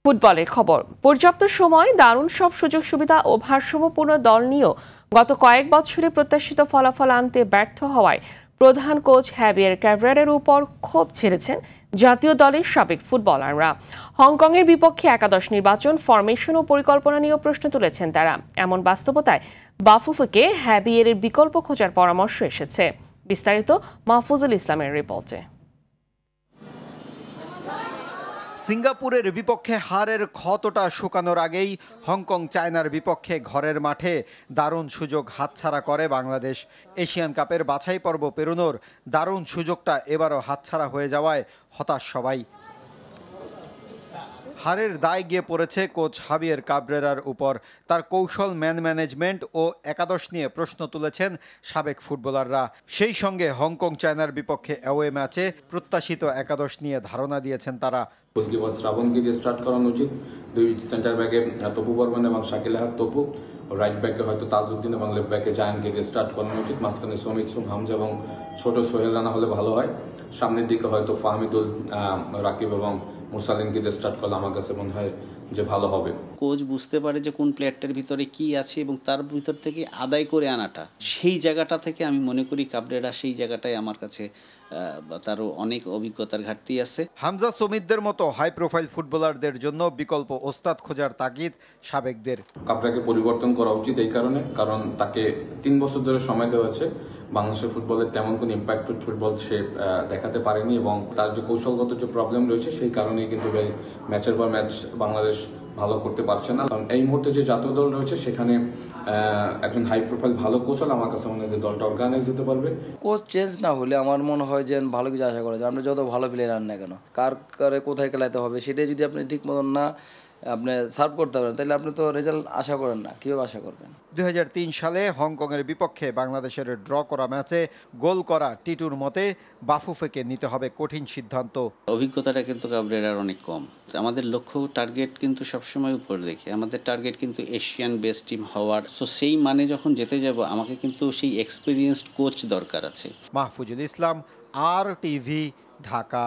ফুটবলের খবর। পর্যাপ্ত সময়, দারুণ সব সুযোগ সুবিধা ও ভারসাম্যপূর্ণ দল নিয়েও গত কয়েক বছরে প্রত্যাশিত ফলাফল আনতে ব্যর্থ হওয়ায় প্রধান কোচ হ্যাভিয়ের ক্যাভ্রেরার উপর ক্ষোভ ঝেড়েছেন জাতীয় দলের সাবেক ফুটবলাররা। হংকংয়ের বিপক্ষে একাদশ নির্বাচন, ফরমেশন ও পরিকল্পনা নিয়েও প্রশ্ন তুলেছেন তারা। এমন বাস্তবতায় বাফুফেকে হ্যাভিয়েরের বিকল্প খোঁজার পরামর্শ এসেছে। বিস্তারিত মাহফুজুল ইসলামের রিপোর্টে। সিঙ্গাপুরের বিপক্ষে হারের ক্ষতটা শুকানোর আগেই হংকং চায়নার বিপক্ষে ঘরের মাঠে দারুণ সুযোগ হাতছাড়া করে বাংলাদেশ। এশিয়ান কাপের বাছাই পর্ব পেরোনোর দারুণ সুযোগটা এবারও হাতছাড়া হয়ে যাওয়ায় হতাশ সবাই। হারের দায় গিয়ে পড়েছে কোচ হাভিয়ের ক্যাভ্রেরার উপর। তার কৌশল, ম্যানেজমেন্ট ও একাদশ নিয়ে প্রশ্ন তুলেছেন সাবেক ফুটবলাররা। সেই সঙ্গে হংকং চায়নার বিপক্ষে অ্যাওয়ে ম্যাচে প্রত্যাশিত একাদশ নিয়ে ধারণা দিয়েছেন তারা। গোলকিপার শ্রাবণকে দিয়ে স্টার্ট করানো উচিত, দুই সেন্টার ব্যাকে তপু বর্মন এবং শাকিল আহাদ তপু, রাইট ব্যাকে হয়তো তাজউদ্দিন এবং লেফট ব্যাকে জায়ানকে দিয়ে স্টার্ট করানো উচিত, মাঝখানে সমিত সোম, হামজা এবং ছোট সোহেল রানা হলে ভালো হয়। সামনের দিকে হয়তো ফাহমিদুল, রাকিব এবং মুরসালিনকে দিয়ে স্টার্ট করলে আমার কাছে মনে হয় যে ভালো হবে। কোচ বুঝতে পারে যে কোন প্লেয়ারটার ভিতরে কি আছে এবং তার ভিতর থেকে আদায় করে আনাটা, সেই জায়গাটা থেকে আমি মনে করি ক্যাভ্রেরা সেই জায়গাটায় আমার কাছে তারও অনেক অভিজ্ঞতার ঘাটতি আছে। হামজা, সমিতদের মতো হাই প্রোফাইল ফুটবলারদের জন্য বিকল্প ওস্তাদ খোঁজার তাগিদ সাবেকদের। ক্যাভ্রেরাকে পরিবর্তন করা উচিত এই কারণ তাকে 3 বছর ধরে সময় দেওয়া হয়েছে। বাংলাদেশের ফুটবলের তেমন কোনো ইম্প্যাক্টেড ফুটবল সে দেখাতে পারেনি এবং তার যে কৌশলগত যে প্রবলেম রয়েছে সেই কারণেই কিন্তু ম্যাচের পর ম্যাচ বাংলাদেশ ভালো করতে পারছে না। কারণ এই মুহূর্তে যে জাতীয় দল রয়েছে সেখানে একজন হাই প্রোফাইল ভালো কোচ হলে আমার কাছে মনে হয় যে দলটা অর্গানাইজ হতে পারবে। কোচ চেঞ্জ না হলে আমার মনে হয় যে ভালো কিছু আশা করা যায়। আমরা যত ভালো প্লেয়ার আন না কেন, কারে কোথায় খেলাতে হবে সেটাই যদি আপনি ঠিক মতন না আপনি সার্ভ করতে পারেন, তাহলে আপনি তো রেজাল্ট আশা করেন না। কীভাবে আশা করবেন? 2003 সালে হংকংয়ের বিপক্ষে বাংলাদেশের ড্র করা ম্যাচে গোল করা টিটুর মতে বাফুফেকে নিতে হবে কঠিন সিদ্ধান্ত। অভিজ্ঞতাটা কিন্তু ক্যাভ্রেরার অনেক কম। আমাদের লক্ষ্য, টার্গেট কিন্তু সবসময় উপরে দেখি। আমাদের টার্গেট কিন্তু এশিয়ান বেস্ট টিম হওয়ার। সো সেই মানে যখন যেতে যাব আমাকে কিন্তু সেই এক্সপিরিয়েন্সড কোচ দরকার আছে। মাহফুজুল ইসলাম, RTV, ঢাকা।